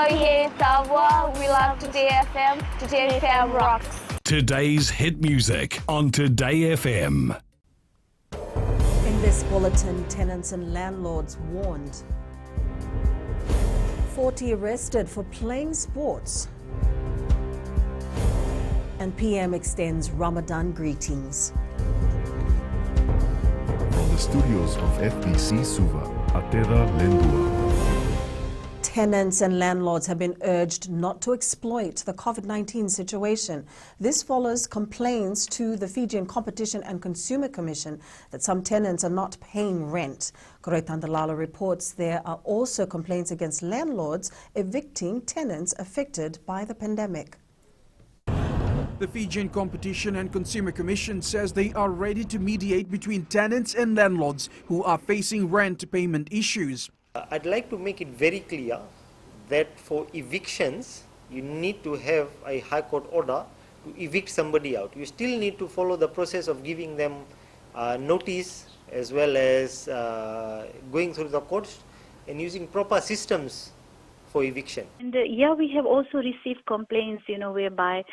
Hello, here in Savoie. We love Today FM. Today FM rocks. Today's hit music on Today FM. In this bulletin, tenants and landlords warned. 40 arrested for playing sports. And PM extends Ramadan greetings. From the studios of FBC Suva, Atera Lendua. Tenants and landlords have been urged not to exploit the COVID-19 situation. This follows complaints to the Fijian Competition and Consumer Commission that some tenants are not paying rent. Tandalala reports there are also complaints against landlords evicting tenants affected by the pandemic. The Fijian Competition and Consumer Commission says they are ready to mediate between tenants and landlords who are facing rent payment issues. I'd like to make it very clear that for evictions, you need to have a High Court order to evict somebody out. You still need to follow the process of giving them notice as well as going through the courts and using proper systems for eviction. And we have also received complaints, whereby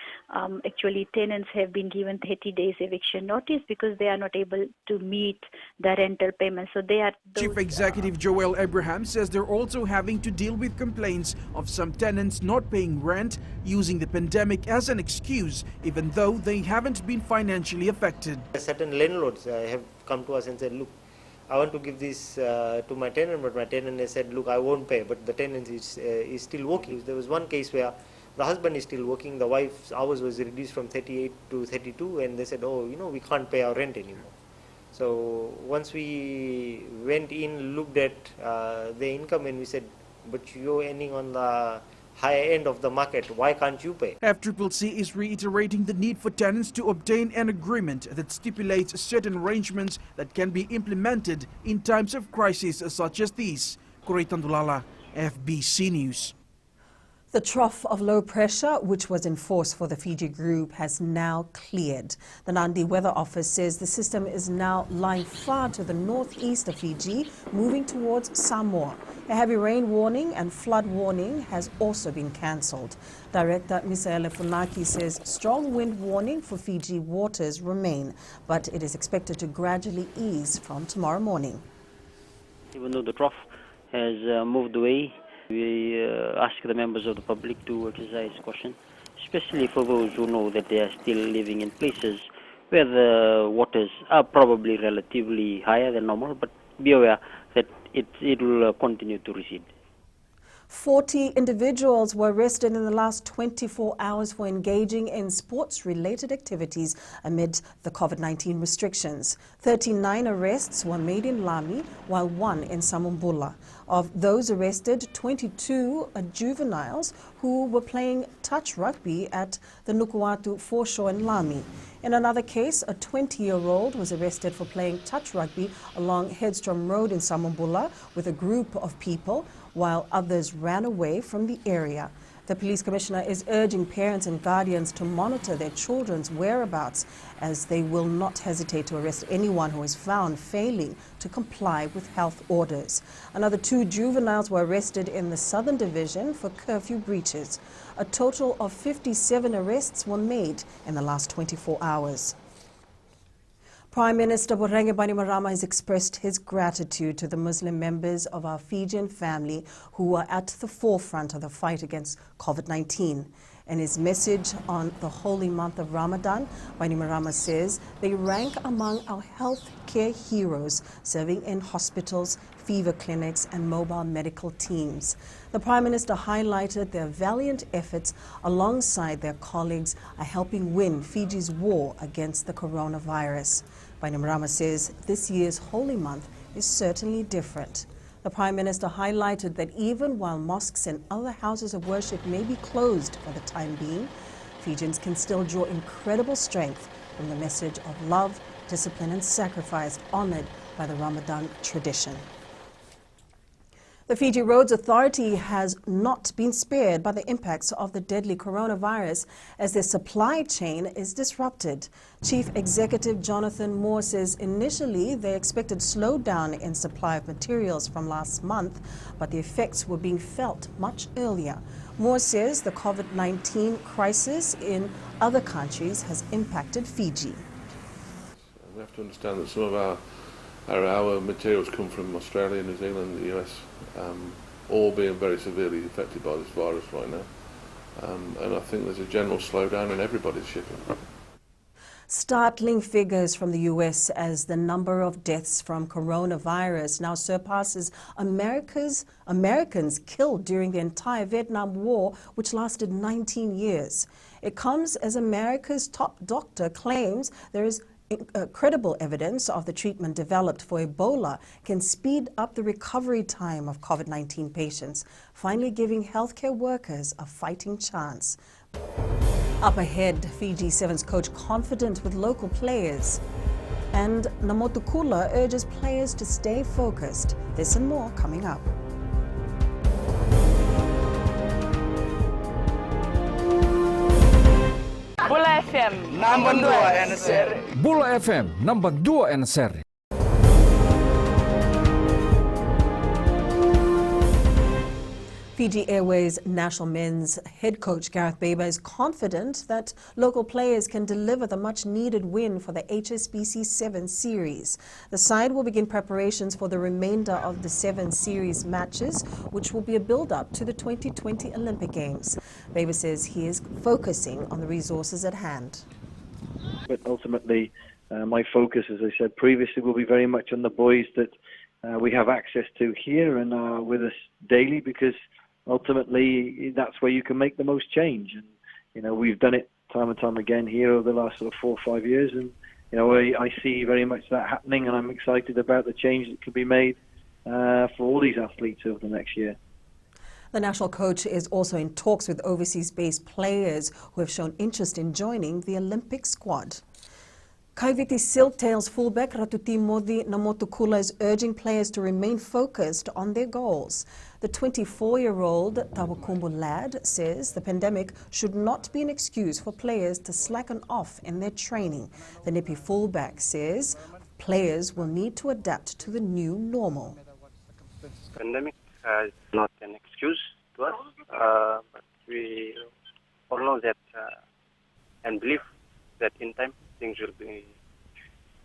actually tenants have been given 30 days eviction notice because they are not able to meet the rental payment. So they are Chief Executive Joel Abraham says they're also having to deal with complaints of some tenants not paying rent, using the pandemic as an excuse, even though they haven't been financially affected. Certain landlords have come to us and said, look, I want to give this to my tenant, but my tenant has said, look, I won't pay, but the tenant is still working. There was one case where the husband is still working, the wife's hours was reduced from 38 to 32, and they said, oh, we can't pay our rent anymore. So once we went in, looked at the income, and we said, but you're earning on the higher end of the market, why can't you pay? FCCC is reiterating the need for tenants to obtain an agreement that stipulates certain arrangements that can be implemented in times of crisis such as these. Tandalala, FBC News. The trough of low pressure, which was in force for the Fiji group, has now cleared. The Nandi Weather Office says the system is now lying far to the northeast of Fiji, moving towards Samoa. A heavy rain warning and flood warning has also been cancelled. Director Misaele Funaki says strong wind warning for Fiji waters remain, but it is expected to gradually ease from tomorrow morning. Even though the trough has moved away, we ask the members of the public to exercise caution, especially for those who know that they are still living in places where the waters are probably relatively higher than normal, but be aware that it will continue to recede. 40 individuals were arrested in the last 24 hours for engaging in sports-related activities amid the COVID-19 restrictions. 39 arrests were made in Lami, while 1 in Samumbula. Of those arrested, 22 are juveniles who were playing touch rugby at the Nukuatu foreshore in Lami. In another case, a 20-year-old was arrested for playing touch rugby along Headstrom Road in Samumbula with a group of people, while others ran away from the area. The police commissioner is urging parents and guardians to monitor their children's whereabouts, as they will not hesitate to arrest anyone who is found failing to comply with health orders. Another 2 juveniles were arrested in the Southern Division for curfew breaches. A total of 57 arrests were made in the last 24 hours. Prime Minister Borenge Bainimarama has expressed his gratitude to the Muslim members of our Fijian family who are at the forefront of the fight against COVID-19. In his message on the holy month of Ramadan, Bainimarama says they rank among our health care heroes serving in hospitals, fever clinics and mobile medical teams. The Prime Minister highlighted their valiant efforts alongside their colleagues are helping win Fiji's war against the coronavirus. Bainimarama says this year's holy month is certainly different. The Prime Minister highlighted that even while mosques and other houses of worship may be closed for the time being, Fijians can still draw incredible strength from the message of love, discipline and sacrifice honored by the Ramadan tradition. The Fiji Roads Authority has not been spared by the impacts of the deadly coronavirus as their supply chain is disrupted. Chief Executive Jonathan Moore says initially they expected slowdown in supply of materials from last month, but the effects were being felt much earlier. Moore says the COVID-19 crisis in other countries has impacted Fiji. We have to understand that some of our materials come from Australia, New Zealand, the US, all being very severely affected by this virus right now. And I think there's a general slowdown in everybody's shipping. Startling figures from the US as the number of deaths from coronavirus now surpasses Americans killed during the entire Vietnam War, which lasted 19 years. It comes as America's top doctor claims there is credible evidence of the treatment developed for Ebola can speed up the recovery time of COVID-19 patients, finally giving healthcare workers a fighting chance. Up ahead, Fiji Sevens coach confident with local players. And Namotukula urges players to stay focused. This and more coming up. Bula FM number 2 NSR. Bula FM number 2 NSR. Fiji Airways national men's head coach Gareth Baber is confident that local players can deliver the much-needed win for the HSBC 7 Series. The side will begin preparations for the remainder of the 7 Series matches, which will be a build-up to the 2020 Olympic Games. Baber says he is focusing on the resources at hand. But ultimately, my focus, as I said previously, will be very much on the boys that we have access to here and are with us daily, because ultimately, that's where you can make the most change. And, you know, we've done it time and time again here over the last sort of 4 or 5 years. And, you know, I see very much that happening, and I'm excited about the change that can be made for all these athletes over the next year. The national coach is also in talks with overseas-based players who have shown interest in joining the Olympic squad. Kaiviti Silktails fullback Ratuti Modi Namotukula is urging players to remain focused on their goals. The 24-year-old Tawakumbu lad says the pandemic should not be an excuse for players to slacken off in their training. The Nipi fullback says players will need to adapt to the new normal. Pandemic is not an excuse to us, but we all know that and believe that in time things will be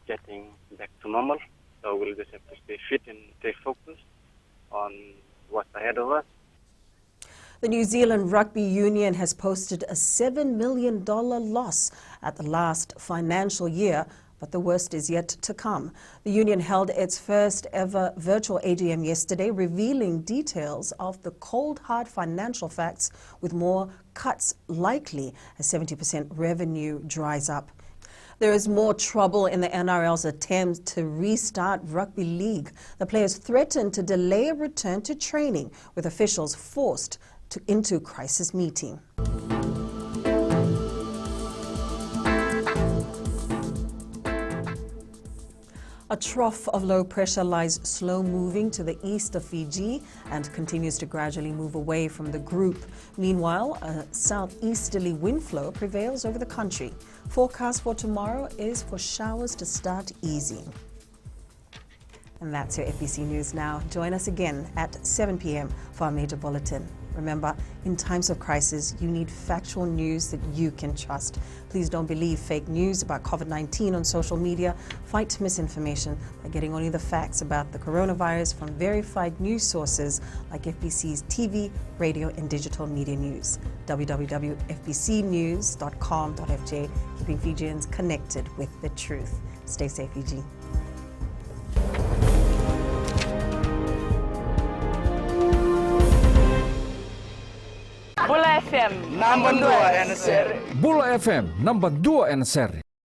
getting back to normal. So we'll just have to stay fit and stay focused on what's ahead of us. The New Zealand Rugby Union has posted a $7 million loss at the last financial year, but the worst is yet to come. The union held its first ever virtual AGM yesterday, revealing details of the cold, hard financial facts, with more cuts likely as 70% revenue dries up. There is more trouble in the NRL's attempt to restart Rugby League. The players threatened to delay a return to training, with officials forced into crisis meeting. A trough of low pressure lies slow moving to the east of Fiji and continues to gradually move away from the group. Meanwhile, a southeasterly wind flow prevails over the country. Forecast for tomorrow is for showers to start easing. And that's your FBC News Now. Join us again at 7 p.m. for our major bulletin. Remember, in times of crisis, you need factual news that you can trust. Please don't believe fake news about COVID-19 on social media. Fight misinformation by getting only the facts about the coronavirus from verified news sources like FBC's TV, radio, and digital media news. www.fbcnews.com.fj, keeping Fijians connected with the truth. Stay safe, Fiji. Bula FM number 2 NSR. Bula FM number 2 NSR.